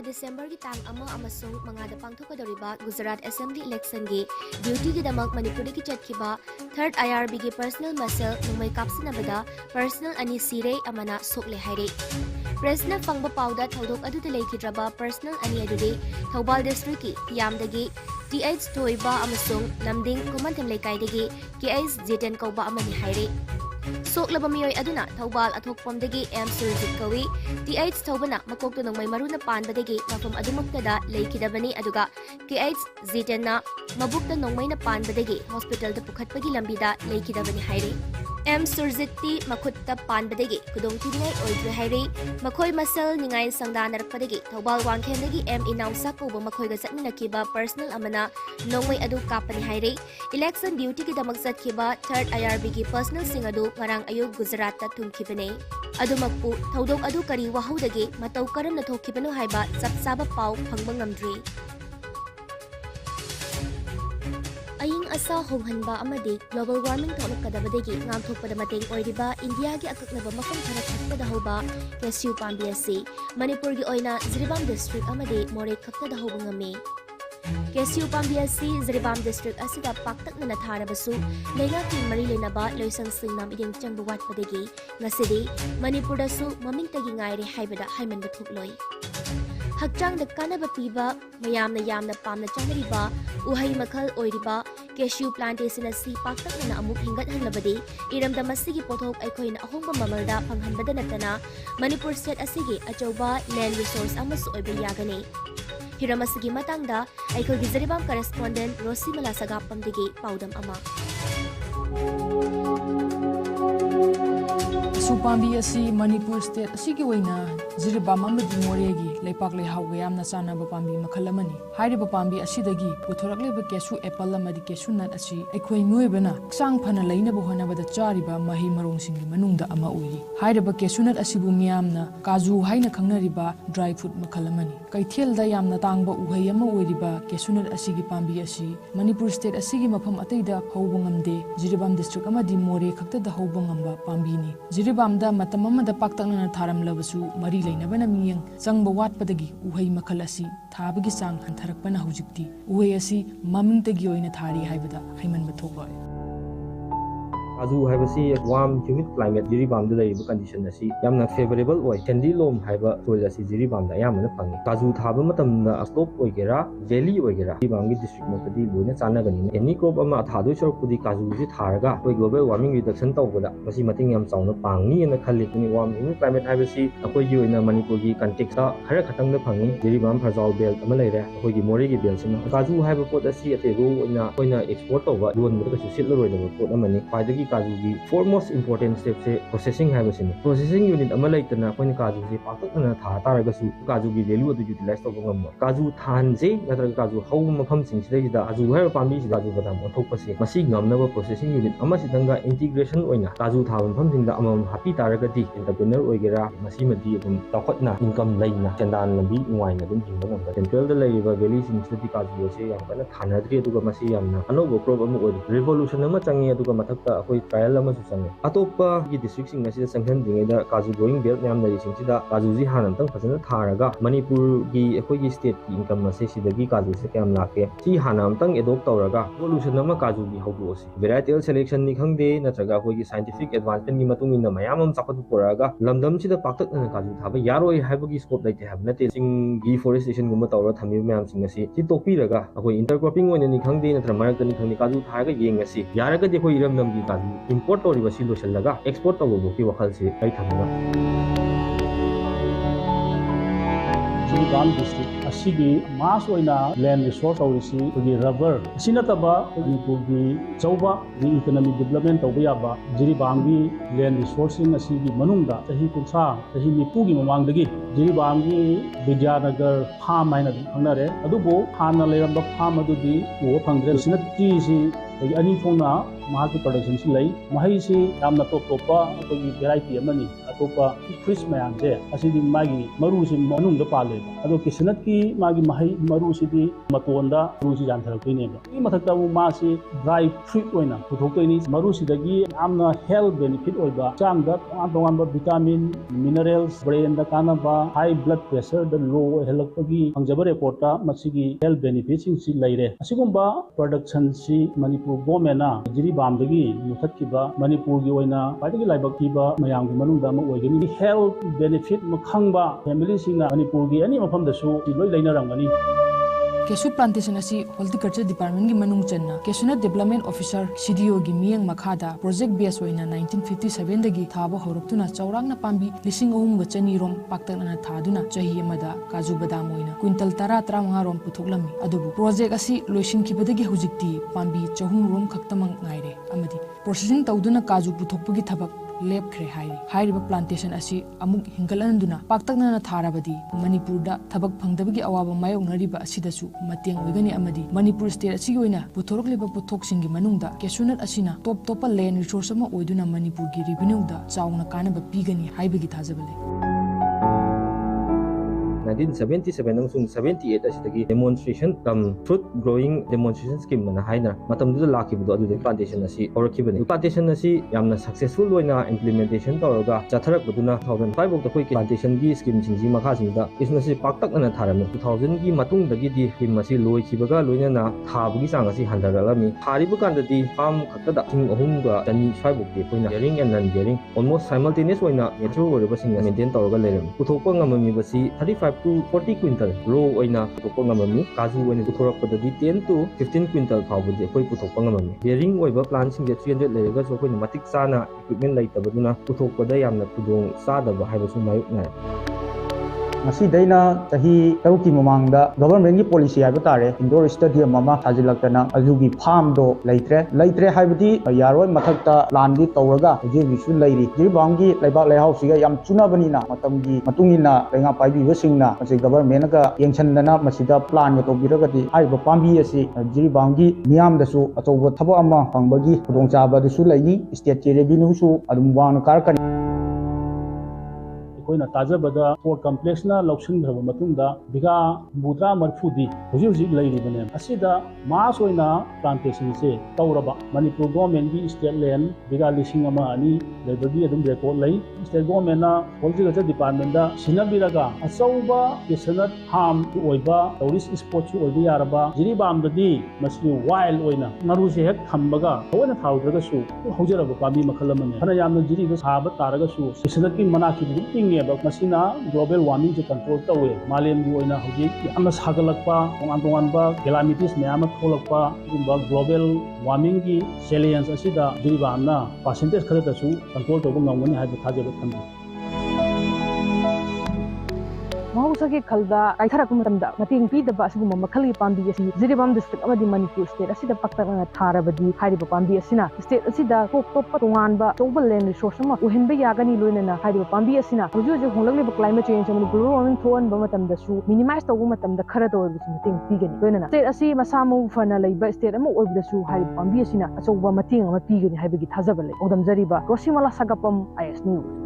December ki tang ama amasung mangada pangthokadoriba Gujarat Assembly election gi duty gi damak Manipuri ki chatkiba third IRB gi personal muscle nungmai kapsinabada personal ani sire amana sokle haire President fangba pauda thodok adu leikhidraba personal ani adude Thobal district ki yamdagi TH Toiba amasung Lamding Kumantham Leikaidagi KS Jiten Kauba amani haire Soklaba miyoy aduna Thobal athokpomdagi M Surjit Kawi TH Thobana makokto nang may maruna panbadagi mafam adumaktada leikidabani aduga KH Jitenna mabukta nang may napanbadagi hospital da pukhatpagi lambida leikidabani haire M Surjiti makutta panbadagi kudong tinay oidre haire makoy masal ningay sangdanarakpadagi Thobal wangkhendagi M Inamsa Kauba makoy ga satminakiba personal amana nang may adu kapani haire election duty ki damak satkiba third IRB ki personal singadu ngarang ayug Gujarat ta thungkibane adumakpu thodok adu kari wahaudagi matau karamna thokibano haiba sapsaba pau phangba ngamdri aying asa honghanba amadi global warming thokadabadagi ngamthokpada mateng oiriba India gi akaknaba mafam khara thaktada hoba kesu pambi ase Manipur gi oina Jiribam district amadi more khaktada hoba ngame Kesu pambi ase Jiribam district asida paktakna tharabasu leingaki mari lenaba loisang singnam ideng changba watpadagi ngasidi Manipur dasu mamingtagi ngaire haibada haimanba thukloi Hakchang da kanaba piba mayamna yamna pamna chanariba uhai makhal oiriba Cashew plantation asi paktakna amuk hingat hanlabadi iramda masigi pothok aikoina ahongba mamalda panghanbada natana Manipur state asigi achauba land resource amasu oiba yagani Hiramasigi matangda aikogi Jiribam correspondent Rosi Malasagapamdigi paudam ama Supambi asi Manipur state asigi waina Jiribam amadi moregi leipak leihau yamna chanaba pambi makhal amani hairiba pambi asidagi puthorakleba kesu apple amadi kesu nut asi aikhoi noibana sang phana leinaba honabada chariba mahi marongsingi manungda ama uiri hairiba kesu nut asibu miyamna kaju haina khangnariba dry fruit makhal amani kaithelda yamna tangba uhai ama uiriba kesu nut asigi pambi asi Manipur state asigi mafam ataida hauba ngamde Jiribam district amadi more khaktada hauba ngamba pambi ni Jiribamda matam amada paktakna tharamlabasu mari leinabana miyang changba watpadagi uhai makhal asi thabagi sang hantarakpana hujikti uhai asi mamingtagi oina thari haibada haimanba thokloi Azu haibasi warm humid climate Jiribam da laiba condition asi yamna favorable oi sandy loam haiba soil asi Jiribam da yamna phangi kazu thaba matamda slope oigera valley oigera Jiribam gi district motadi loina chanagani any crop ama thadoi sorokpudi kazu ji tharaga oi global warming reduction tawbada masi mating yam chauna pangni na khalli ni warm humid climate haibasi akoi gi oina Manipur gi context da khara khatang da phangi Jiribam Phajal belt ama leire akoi gi more gi belt sima kazu haiba pot asi ate ro oina export tawba yon mudaka su sitla roida pot amani paidagi kajugi foremost important step se processing haibasini processing unit ama laitana koina kaju se paktakna tha taragasu kajugi value adu utilize tawba ngamma kaju thanje natraga kaju hau mafam singsidai da aju haiba pambi si kaju badam onthokpase masi ngamnaba processing unit ama sidanga integration oina kaju tha mafam singda amam happy taragati entrepreneur oigera masi madi adum tawkhatna income laina chandan lambi nuaina dum hingba ngamba central da laiba valley singsidai kaju se yam kana thanadri aduga masi yamna anobo crop ama oi revolution ama changi aduga mathakta akoi trial ama su changi atopa gi district sing asida sanghan dingeda kaju growing belt nyam nari singsida kaju ji hanan tang phajana tharaga Manipur gi ekoi gi state ki income ase sidagi kaju se kyam lake si hanam tang adopt tawraga evolution ama kaju gi haudu ase varietal selection ni khangde natraga akoi gi scientific advancement ni matung in mayam am chapatu poraga lamdam sida paktak na kaju thaba yaroi haibagi scope laite habnate sing deforestation guma tawra thami mayam sing ase si topi raga akoi intercropping oina ni khangde natra marak ni khangni kaju tharaga yeng ase yaraga de khoi iram nam gi kaju import tori basi lo laga export tawbo ki wakhal se ai thamna Jiribam district asigi mass oina land resource aurisi kogi rubber sinataba Manipur gi chauba gi economic development tawba yaba Jiribam gi land resourcing asigi manungda sahi kunsa sahi nipu gi mamangdagi Jiribam gi Vidyanagar farm aina khangnare adubo hana leramba farm adudi wo phangdre sinati si ani thona mahaki production si lei mahi si yamna top topa kogi variety amani ꯑꯇꯣꯞꯄ fridge ꯃꯌꯥꯝꯁꯦ ꯑꯁꯤꯗꯤ ꯃꯥꯒꯤ ꯃꯔꯨꯁꯤ ꯃꯅꯨꯡꯗ ꯄꯥꯜꯂꯦꯕ ꯑꯗꯣ ꯀꯦꯁꯅꯠꯀꯤ ꯃꯥꯒꯤ ꯃꯍꯩ ꯃꯔꯨꯁꯤꯗꯤ ꯃꯇꯣꯟꯗ ꯃꯔꯨꯁꯤ ꯌꯥꯟꯊꯔꯛꯇꯣꯏꯅꯦꯕ ꯁꯤꯒꯤ ꯃꯊꯛꯇ ꯑꯃꯨꯛ ꯃꯥꯁꯤ ꯗ꯭ꯔꯥꯏ ꯐ꯭ꯔꯨꯏꯠ ꯑꯣꯏꯅ ꯄꯨꯊꯣꯛꯇꯣꯏꯅꯤ ꯃꯔꯨꯁꯤꯗꯒꯤ ꯌꯥꯝꯅ ꯍꯦꯜꯊ ꯕꯦꯅꯤꯐꯤꯠ ꯑꯣꯏꯕ ꯍꯛꯆꯥꯡꯗ ꯇꯣꯉꯥꯟꯕ ꯚꯤꯇꯥꯃꯤꯟ ꯃꯤꯅꯔꯦꯜꯁ ꯕ꯭ꯔꯦꯟꯗ ꯀꯥꯟꯅꯕ ꯍꯥꯏ ꯕ꯭ꯂꯗ ꯄ꯭ꯔꯦꯁꯔꯗ ꯂꯣ ꯑꯣꯏꯍꯜꯂꯛꯄꯒꯤ ꯐꯪꯖꯕ ꯔꯦꯀꯣꯔꯗꯇ ꯃꯁꯤꯒꯤ ꯍꯦꯜꯊ ꯕꯦꯅꯤꯐꯤꯠꯁꯤꯡꯁꯤ ꯂꯩꯔꯦ ꯑꯁꯤꯒꯨꯝꯕ ꯄ꯭ꯔꯗꯛꯁꯟꯁꯤ ꯃꯅꯤꯄꯨꯔ ꯒꯣꯔꯃꯦꯟꯅ ꯖꯤꯔꯤꯕꯥꯝꯗꯒꯤ ꯃꯨꯊꯠꯈꯤꯕ ꯃꯅꯤꯄꯨꯔꯒꯤ ꯑꯣꯏꯅ ꯈ꯭ꯋꯥꯏꯗꯒꯤ ꯂꯥꯏꯕꯛ ꯊꯤꯕ ꯃꯌꯥꯝꯒꯤ ꯃꯅꯨꯡꯗ ꯑꯃ ꯑꯣꯏꯒꯅꯤ ꯍꯦꯜꯊ ꯕꯦꯅꯤꯐꯤꯠ ꯈꯪꯕ ꯐꯦꯃꯤꯂꯤꯁꯤꯡꯅ ꯃꯅꯤꯄꯨꯔꯒꯤ ꯑꯅꯤ ꯃꯐꯝꯗꯁꯨ ꯂꯣꯏ ꯂꯩꯅꯔꯝꯒꯅꯤ केसु प्लांटेशन असी हॉर्टिकल्चर डिपार्टमेंट की मनुंग चन्ना केसुना डेवलपमेंट ऑफिसर सीडीओ की मियंग मखादा प्रोजेक्ट बेस होइना 1957 दगी थाबा हौरक्तुना चौरांगना पांबी 3,300 रोम पाक्तकना थादुना चही अमदा काजू बदाम होइना क्विंटल 10-15 रोम पुथोकलमी अदुबु प्रोजेक्ट असी लोइसिनखिबदगी हुजिक्ति पांबी 400 रोम खक्तमंग नाइरे अमदी प्रोसेसिंग तौदुना काजू पुथोकपगी थबक लेपख्रे हाइरिबा प्लांटेशन असी अमुक हिंगलनदुना पाक्तकना थाराबदी मणिपुरदा थबक फंगदबगी अवाबा मायोगनरिबा असिदसु मतेंग ओइगनी अमदी मणिपुर स्टेट असिगी ओइना पुथोरकलिबा पुथोकसिंगी मनुंगदा केसुनट असिना टॉप लैंड रिसोर्स अमा ओइदुना मणिपुरगी रेवेन्यूदा चाउना कानबा पीगनी हाइबगी थाजबले 1977 अमसुंग 78 असिदगी डेमोन्स्ट्रेशन कम फ्रूट ग्रोइंग डेमोन्स्ट्रेशन स्कीम मना हाइना मतमदुदा लाखिबदो अदुदे प्लांटेशन असी औरखिबने प्लांटेशन असी यामना सक्सेसफुल होइना इम्प्लीमेंटेशन तौरगा चथरकबदुना 2005 बौता कोइ प्लांटेशन की स्कीम सिंजी मखा सिंगदा इसनसी पाक्तकना थारम 2000 की मतुंगदगी दी स्कीम असी लोइखिबगा लोइना थाबगी चांग असी हंदरगलामी थारिबु कांददी फार्म खक्तदा सिंग अहुमगा चनी स्वाइबुकदे कोइना bearing and non bearing almost simultaneous होइना नेचुरल ओरबा सिंग मेंटेन तौरगा लेरम पुथोकपा ngamaमिबसी 35 to 40 क्विंटल रो ओइना पुथोकपा ngamaमी काजू ओइना पुथोरकपददी 10 to 15 क्विंटल फावबदे कोइ पुथोकपा ngamaमी बेरिंग ओइबा प्लांट सिंगे 300 लेरगा सो कोइना मतिक चाना इक्विपमेंट लैतबदुना पुथोकपदा यामना खुदोंग चादबा हाइबसु मायुकना ꯃꯁꯤꯗꯩꯅ ꯆꯍꯤ 6ꯀꯤ ꯃꯃꯥꯡꯗ ꯒꯚꯔꯟꯃꯦꯟꯠꯀꯤ ꯄꯣꯂꯤꯁꯤ ꯍꯥꯏꯕ ꯇꯥꯔꯦ ꯏꯟꯗꯣꯔ ꯁ꯭ꯇꯦꯗꯤꯌꯝ ꯑꯃ ꯊꯥꯖꯤꯜꯂꯛꯇꯅ ꯑꯗꯨꯒꯤ ꯐꯥꯔꯝꯗꯣ ꯂꯩꯇ꯭ꯔꯦ ꯍꯥꯏꯕꯗꯤ ꯌꯥꯔꯣꯏ ꯃꯊꯛꯇ ꯄ꯭ꯂꯥꯟꯗꯤ ꯇꯧꯔꯒ ꯍꯧꯖꯤꯛꯁꯨ ꯂꯩꯔꯤ ꯖꯤꯔꯤꯕꯥꯝꯒꯤ ꯂꯩꯕꯥꯛ ꯂꯩꯍꯥꯎꯁꯤꯒ ꯌꯥꯝ ꯆꯨꯅꯕꯅꯤꯅ ꯃꯇꯝꯒꯤ ꯃꯇꯨꯡꯏꯟꯅ ꯂꯩꯉꯥꯛ ꯄꯥꯏꯕꯤꯕꯁꯤꯡꯅ ꯃꯁꯤ ꯒꯚꯔꯟꯃꯦꯟꯠꯅꯒ ꯌꯦꯡꯁꯤꯟꯗꯅ ꯃꯁꯤꯗ ꯄ꯭ꯂꯥꯟꯒ ꯇꯧꯕꯤꯔꯒꯗꯤ ꯍꯥꯏꯔꯤꯕ ꯄꯥꯝꯕꯤ ꯑꯁꯤ ꯖꯤꯔꯤꯕꯥꯝꯒꯤ ꯃꯤꯌꯥꯝꯗꯁꯨ ꯑꯆꯧꯕ ꯊꯕꯛ ꯑꯃ ꯐꯪꯕꯒꯤ ꯈꯨꯗꯣꯡꯆꯥꯕ ꯑꯗꯨꯁꯨ ꯂꯩꯅꯤ ꯁ꯭ꯇꯦꯠꯀꯤ ꯔꯦꯚꯤꯅ꯭ꯌꯨꯁꯨ ꯑꯗꯨꯝ ꯋꯥꯡꯅ ꯀꯥꯔꯛꯀꯅꯤ ꯑꯩꯈꯣꯏꯅ ꯇꯥꯖꯕꯗ ꯄꯣꯔꯠ ꯀꯝꯄ꯭ꯂꯦꯛꯁꯅ ꯂꯧꯁꯤꯟꯈ꯭ꯔꯕ ꯃꯇꯨꯡꯗ ꯕꯤꯘꯥ 30-40ꯗꯤ ꯍꯧꯖꯤꯛ ꯂꯩꯔꯤꯕꯅꯦ ꯑꯁꯤꯗ ꯃꯥꯁ ꯑꯣꯏꯅ ꯄ꯭ꯂꯥꯟꯇꯦꯁꯟꯁꯦ ꯇꯧꯔꯕ ꯃꯅꯤꯄꯨꯔ ꯒꯣꯔꯃꯦꯟꯠꯒꯤ ꯁ꯭ꯇꯦꯠ ꯂꯦꯟ ꯕꯤꯘꯥ 1,000-2,000 ꯂꯩꯕꯒꯤ ꯑꯗꯨꯝ ꯔꯦꯀꯣꯔꯗ ꯂꯩ ꯁ꯭ꯇꯦꯠ ꯒꯣꯔꯃꯦꯟꯠꯅ ꯍꯣꯔꯇꯤꯀꯜꯆꯔ ꯗꯤꯄꯥꯔꯠꯃꯦꯟꯠꯗ ꯁꯤꯟꯅꯕꯤꯔꯒ ꯑꯆꯧꯕ ꯀꯦꯁꯅꯠ ꯐꯥꯔꯝ ꯑꯣꯏꯕ ꯇꯧꯔꯤꯁ ꯁ꯭ꯄꯣꯠꯁꯨ ꯑꯣꯏꯕ ꯌꯥꯔꯕ ꯖꯤꯔꯤꯕꯥꯝꯗꯗꯤ ꯃꯁꯤ ꯋꯥꯏꯜ ꯑꯣꯏꯅ ꯃꯔꯨꯁꯦ ꯍꯦꯛ ꯊꯝꯕꯒ ꯊꯑꯣꯏꯅ ꯊꯥꯍꯧꯗ꯭ꯔꯒꯁꯨ ꯍꯧꯖꯔꯕ ꯄꯥꯝꯕꯤ ꯃꯈꯜ ꯑꯃꯅꯤ ꯐꯅ ꯌꯥꯝꯅ ꯖꯤꯔꯤꯗ ꯁꯥꯕ ꯇꯥꯔꯒꯁꯨ ꯀꯦꯁꯅꯠꯀꯤ ꯃꯅꯥꯛꯁꯤꯗ ꯑꯗꯨꯝ ꯏꯪꯉꯦꯕ ꯃꯁꯤꯅ ग्लोबल वार्मिंग से कंट्रोल तौए मालेम की ओइना हौजिक यामना सागलकपा तोंगान कैलामिटीज मयाम थोलकपा ग्लोबल वार्मिंग की चैलेंज असिदा जिरिबामना परसेंटेज खरदसु कंट्रोल तौब ngamgani हाइब थाजेबा थंबी महौसागी खलदा काइथरक मतमदा मतेंग पीदबा असुगुम मखलगी पांबी असि जिरिबाम डिस्ट्रिक्ट अमदि मणिपुर स्टेट असिदा पक्तना थारबदी हाइरिबा पांबी असिना स्टेट असिदा टॉप तोंगानबा तौबा लैंड रिसोर्स अमा उहेनबा यागनी लोइनना हाइरिबा पांबी असिना हुजु होंगलगलिबा क्लाइमेट चेंज अमदि ग्लोबल वार्मिंग थोअनबा मतमदसु मिनिमाइज तौबा मतमदा खरा तौबसु मतेंग पीगनी लोइनना स्टेट असी मसामु फना लैबा स्टेट अमा ओइबदसु हाइरिबा पांबी असिना अचौबा मतेंग अमा पीगनी हाइबगी थाजबले ओदमजरिबा रोसिमला सगपम आईएस न्यूज